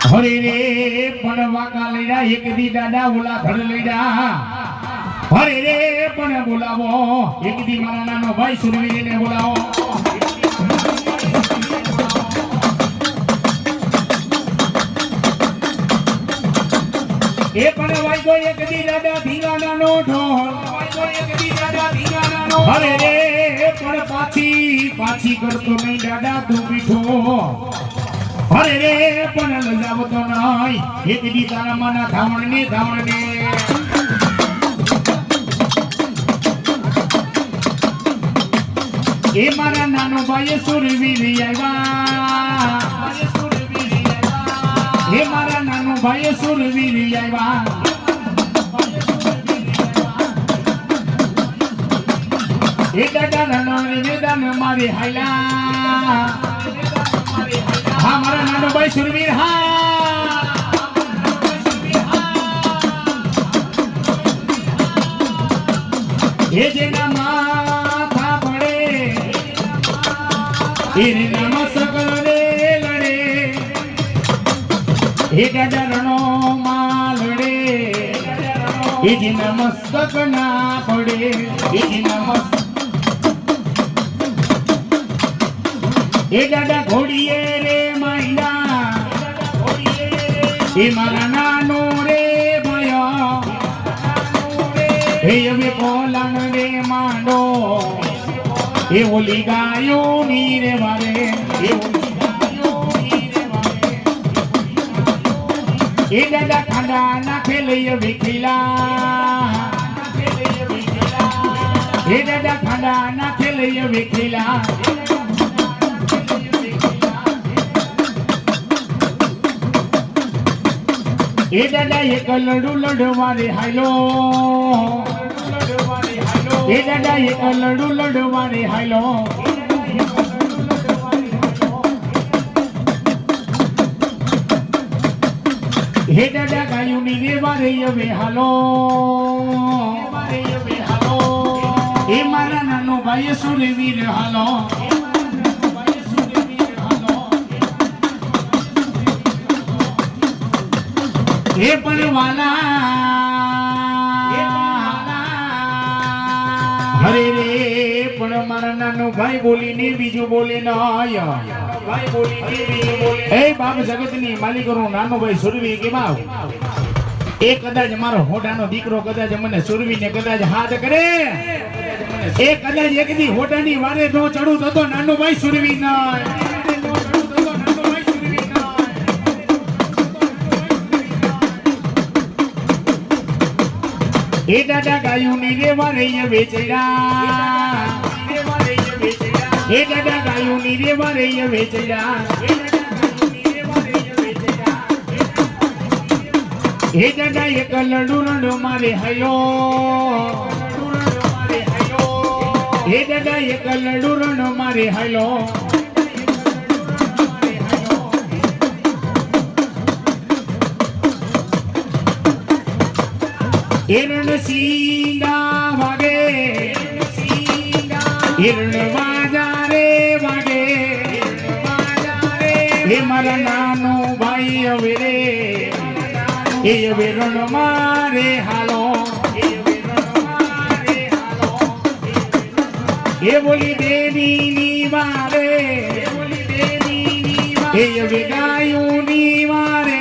હરે રે પણ વાકા લઈડા એક દી દાદા ઓલા ઘર લઈડા હરે રે પણ બોલાવો એક દી મારા નાનો ભાઈ સુરવીરને બોલાવો એ પણ વાઈગો એક દી દાદા ધીરાનો ઢોલ વાઈગો એક દી દાદા ધીરાનો હરે રે પણ પાછી કરતો નહીં દાદા તું બીઠો હરે રે પણ લજાવતો નહીં એક દી તારા માના ધાવણને એ મારા નાનો ભાઈ સુરવીર આવ્યા એ મારા નાનો ભાઈ સુરવીર આવ્યા એ દાદા નાનો નિવેદન મારી હાયલા હા મારા નાનો ભાઈ સુરવીર હા એ જેના માથા પડે એને નમસ્કાર રે લડે એ દાદા રણો માં લડે એ જે નમસ્તક ના પડે એ જે નમસ્તક એ દાદા ઘોડીએ રે માઈના એ મારા નાનો રે ભયો એ હવે પોલાણ રે માંડો એ ઓલી ગાયો ની રે વારે એ દાદા ખાંડા નાખે લઈ વિખેલા એ દાદા ખાંડા નાખે લઈ વિખેલા એ દાદા એક લડુ લડવા રે હાલો એ દાદા એક લડુ લડવા રે હાલો હે દાદા ગાયું ની રેવા રે હવે હાલો એ મારા નાનો ભાઈ સુરવીર હાલો એ પણ વાલા હરે રે પણ મારા નાનો ભાઈ બોલીને બીજું બોલે ન ભાઈ બોલીને બીજું બોલે એ બાપ જગતની માલિકો નાનો ભાઈ સુરવી કે બાપ એ કદાચ મારો હોટાનો દીકરો કદાચ મને સુરવીને કદાચ હાથ કરે એ કદાચ એક દી હોટાની વારે નો ચડું તો નાનો ભાઈ સુરવી ન એ દાદા ગાયું ની રેવા રે વેચડા એ દાદા ગાયું ની રેવા રે વેચડા એ દાદા એક લડુ લડુ મારે હાલો એ દાદા એક લડુ લડુ મારે હાલો હિરણ સિંગા વાગે હિરણ વાજારે વાગે હે મારા નાનો ભાઈ હવે રે એ હવે રણ મારે હાલો એ બોલી દેવી ની વારે એ હવે ગાયું ની વારે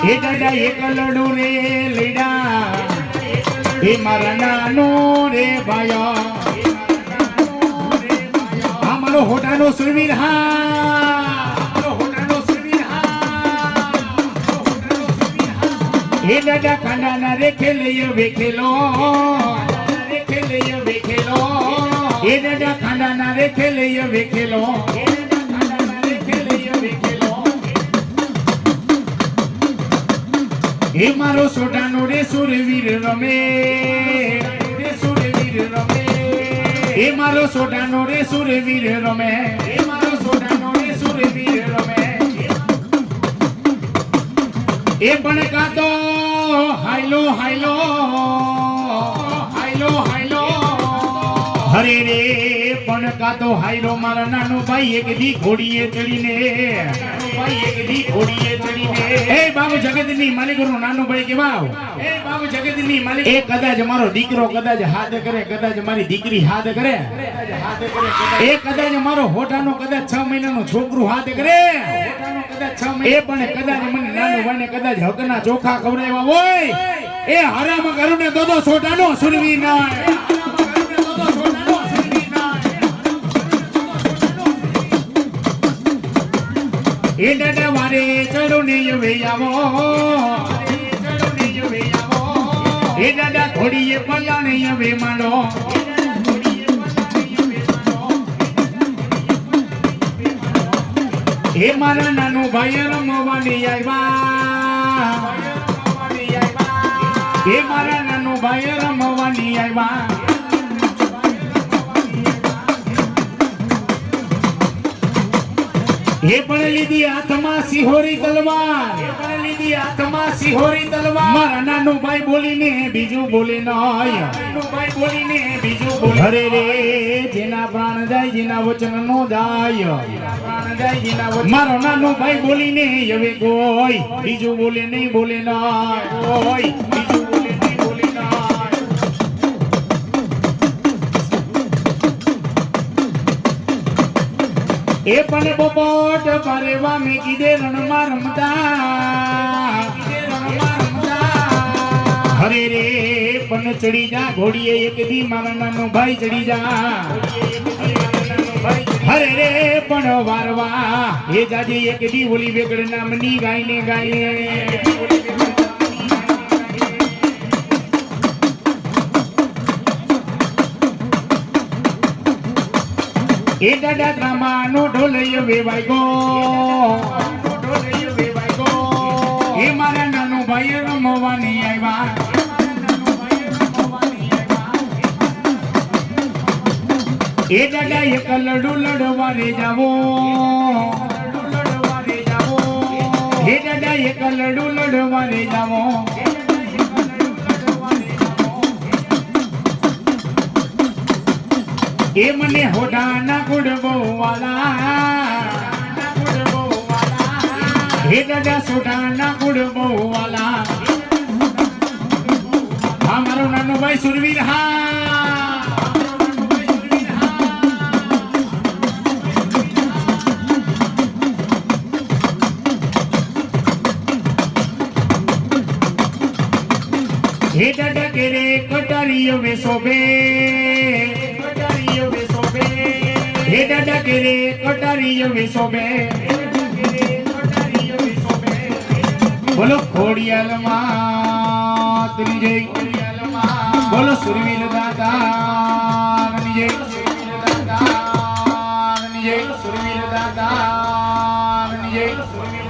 એ દાદા એક લડુ રે લીડા એ મારા નાનો રે ભાયા આ મારો હોટાનો સુરવીર એ દાદા કાંડા ના રેખે લઈ વેખેલો એ દાદા કાંડા ના રેખે લઈ વેખેલો એ મારો સોટાનો રે સુરવીર રમે એ મારો સોટાનો રે સુરવીર રમે એ મારો સોટાનો રે સુરવીર રમે એ પણ કાતો હાયલો હરે રે પણ કાતો હાયરો મારા નાનો ભાઈ એક દી ઘોડીએ ચડીને એ બાબુ જગતની માલિકનો નાનો ભાઈ કેવા એ બાબુ જગતની માલિક એ કદાચ મારો દીકરો કદાચ હાથ કરે કદાચ મારી દીકરી હાથ કરે એ કદાચ મારો હોટાનો કદાચ 6 મહિનાનો છોકરું હાથ કરે એ પણ કદાચ મને નાનો ભાઈને કદાચ હકના ચોખા ખવડાવ્યા હોય એ હરામ કરુને દોદો છોટાનો સુરવી ના એ દાદા મારે ચડો ને આવો એ દાદા ઘોડીએ પલાણે હવે માંડો એ મારા નાનો ભાઈ રમવાની આવ્યા એ મારા નાનો ભાઈ રમવાની આવ્યા એ પણ લીધી હાથમાં સિહોરી તલવાર મારા નાનો ભાઈ બોલીને બીજું બોલે નહીં અરે રે જેના પ્રાણ જાય જેના વચન નો જાય મારો નાનો ભાઈ બોલીને હવે કોઈ બીજું બોલે નહીં કોઈ બીજું બોલે નહીં એ પણ પોપટ પરેવા મે કીધે રણમાં રમતા હરે રે પણ ચડી જા ઘોડીએ એક દી મારા નાનો ભાઈ ચડી જા હરે રે પણ વારવા એ જાજે એક દી ઓલી વેગડ નામની ગાયને એ દાદા દ્રામાનો ઢોલૈયો વેવાય ગો એ મારા નાનો ભાઈ રમવાની આવ્યા એ દાદા એક લડું લડવા રે જાવો એ દાદા એક લડું લડવા રે જાવો એ મને હોડાના ગુડબો વાલા હે દાદા સોડાના ગુડબો વાલા હા મારો નાનો ભાઈ સુરવીર હા હે દાદા કે રે કટારીઓ વેસોબે હે દાદા કે રે કટારીઓ વેસોબે બોલો ખોડિયાલ માતની જય બોલો સુરવીર દાદાની જય સુરવીર દાદાની જય